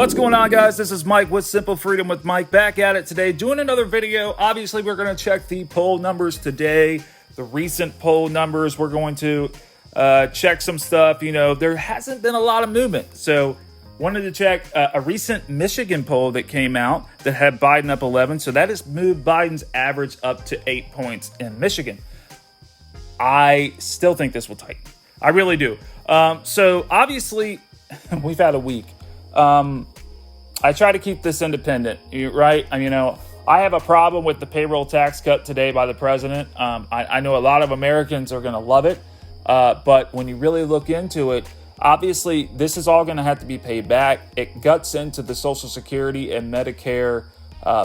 What's going on, guys? This is Mike with Simple Freedom with Mike, back at it today doing another video. Obviously, we're going to check the poll numbers today, the recent poll numbers. We're going to check some stuff. You know, there hasn't been a lot of movement, so wanted to check a recent Michigan poll that came out that had Biden up 11. So that has moved Biden's average up to 8 points in Michigan. I still think this will tighten. I really do. So obviously, we've had a week. I try to keep this independent, right? I have a problem with the payroll tax cut today by the president. I know a lot of Americans are going to love it. But when you really look into it, obviously, this is all going to have to be paid back. It guts into the Social Security and Medicare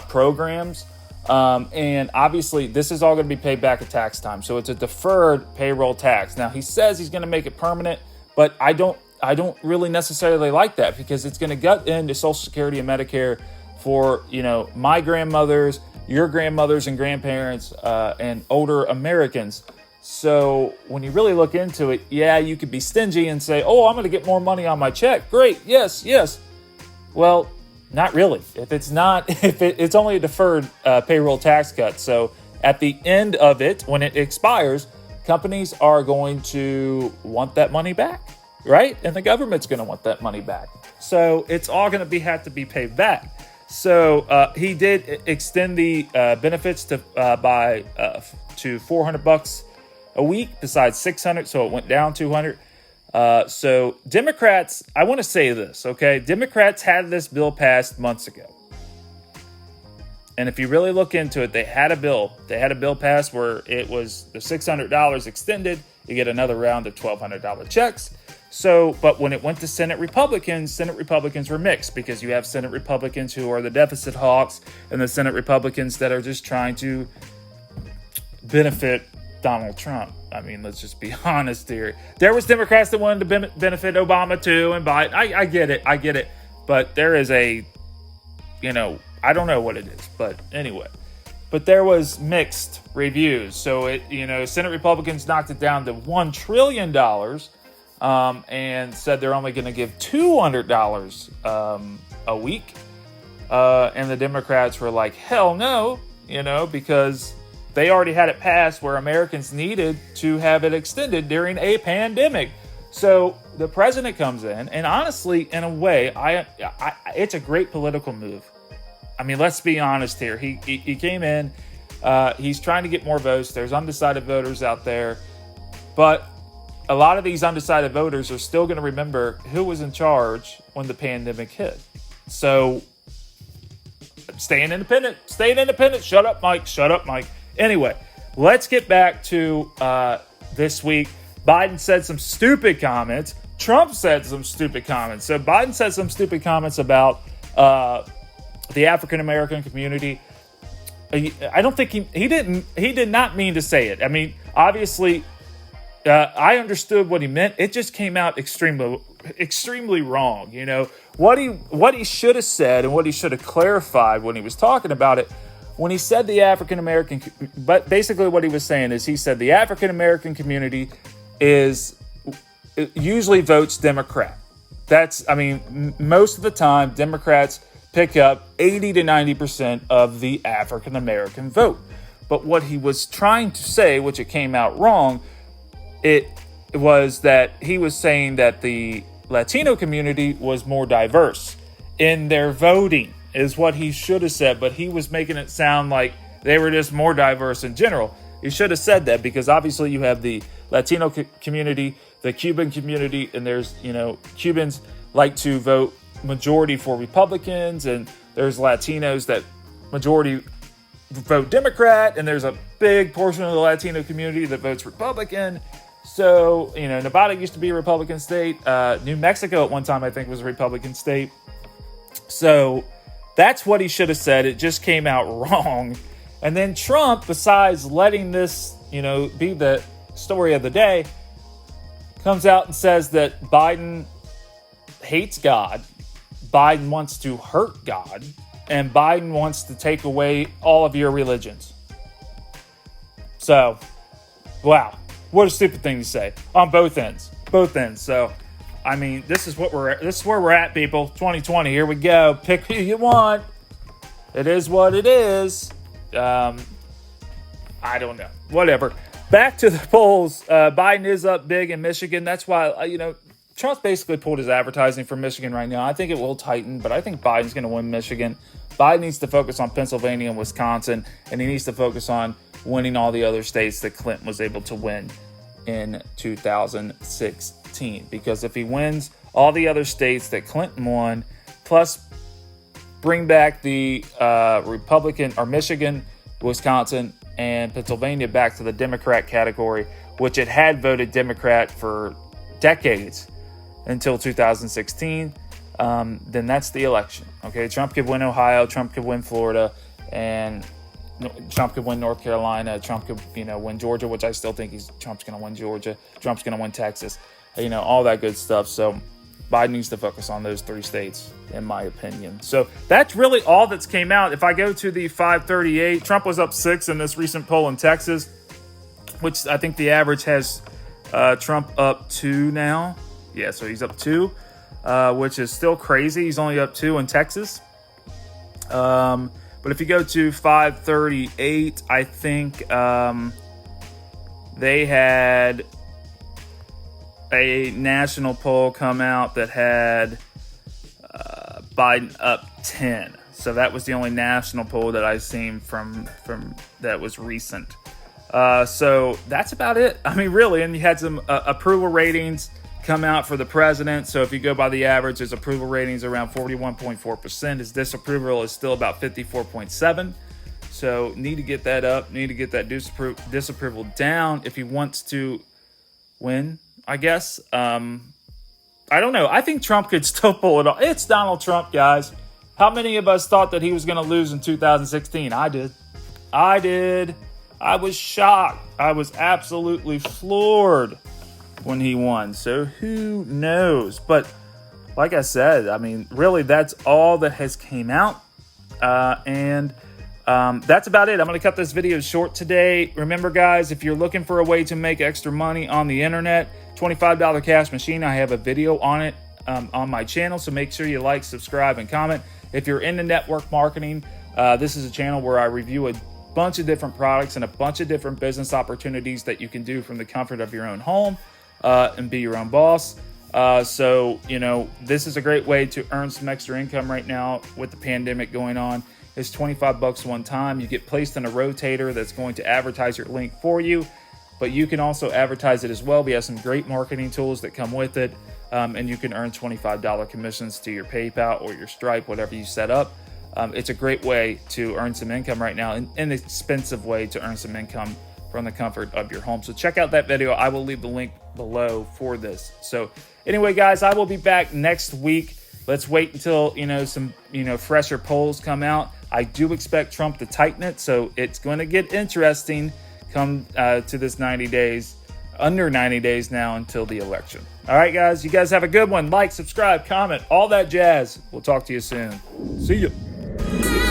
programs. And obviously, this is all going to be paid back at tax time. So it's a deferred payroll tax. Now, he says he's going to make it permanent, but I don't really necessarily like that, because it's going to gut into Social Security and Medicare for, my grandmothers, your grandmothers and grandparents, and older Americans. So when you really look into it, yeah, you could be stingy and say, oh, I'm going to get more money on my check. Great. Yes. Well, not really. It's only a deferred payroll tax cut. So at the end of it, when it expires, companies are going to want that money back. Right? And the government's going to want that money back. So it's all going to have to be paid back. So he did extend the benefits to $400 a week besides $600. So it went down $200. So Democrats, I want to say this, okay? Democrats had this bill passed months ago. And if you really look into it, they had a bill passed where it was the $600 extended. You get another round of $1,200 checks. So, but when it went to Senate Republicans were mixed, because you have Senate Republicans who are the deficit hawks and the Senate Republicans that are just trying to benefit Donald Trump. I mean, let's just be honest here. There was Democrats that wanted to benefit Obama too, and Biden. I get it. But there is I don't know what it is, but anyway. But there was mixed reviews. So Senate Republicans knocked it down to $1 trillion. And said they're only going to give $200 a week. And the Democrats were like, hell no, because they already had it passed where Americans needed to have it extended during a pandemic. So the president comes in, and honestly, in a way, it's a great political move. I mean, let's be honest here. He came in, he's trying to get more votes. There's undecided voters out there, but a lot of these undecided voters are still going to remember who was in charge when the pandemic hit. So, staying independent. Shut up, Mike. Anyway, let's get back to this week. Biden said some stupid comments. Trump said some stupid comments. So, Biden said some stupid comments about the African American community. I don't think he did not mean to say it. I mean, obviously, I understood what he meant. It just came out extremely wrong. What he should have said and what he should have clarified when he was talking about it. When he said the African American, but basically what he was saying is he said the African American community usually votes Democrat. Most of the time Democrats pick up 80 to 90% of the African American vote. But what he was trying to say, which it came out wrong, it was that he was saying that the Latino community was more diverse in their voting, is what he should have said. But he was making it sound like they were just more diverse in general. He should have said that, because obviously you have the Latino community, the Cuban community, and there's, Cubans like to vote majority for Republicans, and there's Latinos that majority vote Democrat, and there's a big portion of the Latino community that votes Republican. So, Nevada used to be a Republican state. New Mexico at one time, I think, was a Republican state. So that's what he should have said. It just came out wrong. And then Trump, besides letting this, be the story of the day, comes out and says that Biden hates God. Biden wants to hurt God. And Biden wants to take away all of your religions. So, wow. What a stupid thing to say on both ends. So I mean, this is where we're at, people. 2020. Here we go. Pick who you want. It is what it is. I don't know. Whatever. Back to the polls. Biden is up big in Michigan. That's why, Trump's basically pulled his advertising from Michigan right now. I think it will tighten, but I think Biden's going to win Michigan. Biden needs to focus on Pennsylvania and Wisconsin, and he needs to focus on winning all the other states that Clinton was able to win in 2016. Because if he wins all the other states that Clinton won, plus bring back the Republican or Michigan, Wisconsin, and Pennsylvania back to the Democrat category, which it had voted Democrat for decades until 2016, then that's the election. Okay, Trump could win Ohio, Trump could win Florida, and Trump could win North Carolina. Trump could, win Georgia, which I still think Trump's going to win Georgia. Trump's going to win Texas. All that good stuff. So Biden needs to focus on those 3 states, in my opinion. So that's really all that's came out. If I go to the 538, Trump was up 6 in this recent poll in Texas, which I think the average has Trump up 2 now. Yeah, so he's up 2, which is still crazy. He's only up 2 in Texas. But if you go to 538, I think they had a national poll come out that had Biden up 10. So that was the only national poll that I've seen from that was recent. So that's about it. I mean, really, and you had some approval ratings come out for the president. So if you go by the average, his approval ratings around 41.4%. His disapproval is still about 54.7%. So need to get that up. Need to get that disapproval down if he wants to win, I guess. I don't know. I think Trump could still pull it off. It's Donald Trump, guys. How many of us thought that he was going to lose in 2016? I did. I was shocked. I was absolutely floored when he won. So who knows? But like I said, I mean, really, that's all that has came out. And that's about it. I'm going to cut this video short today. Remember, guys, if you're looking for a way to make extra money on the internet, $25 cash machine, I have a video on it on my channel. So make sure you like, subscribe, and comment. If you're into network marketing, this is a channel where I review a bunch of different products and a bunch of different business opportunities that you can do from the comfort of your own home and be your own boss. So, this is a great way to earn some extra income right now with the pandemic going on. It's $25 one time. You get placed in a rotator that's going to advertise your link for you, but you can also advertise it as well. We have some great marketing tools that come with it, and you can earn $25 commissions to your PayPal or your Stripe, whatever you set up. It's a great way to earn some income right now, an inexpensive way to earn some income from the comfort of your home. So check out that video. I will leave the link below for this. So anyway, guys, I will be back next week. Let's wait until, some, fresher polls come out. I do expect Trump to tighten it. So it's going to get interesting come to this 90 days, under 90 days now until the election. All right, guys, you guys have a good one. Like, subscribe, comment, all that jazz. We'll talk to you soon. See you.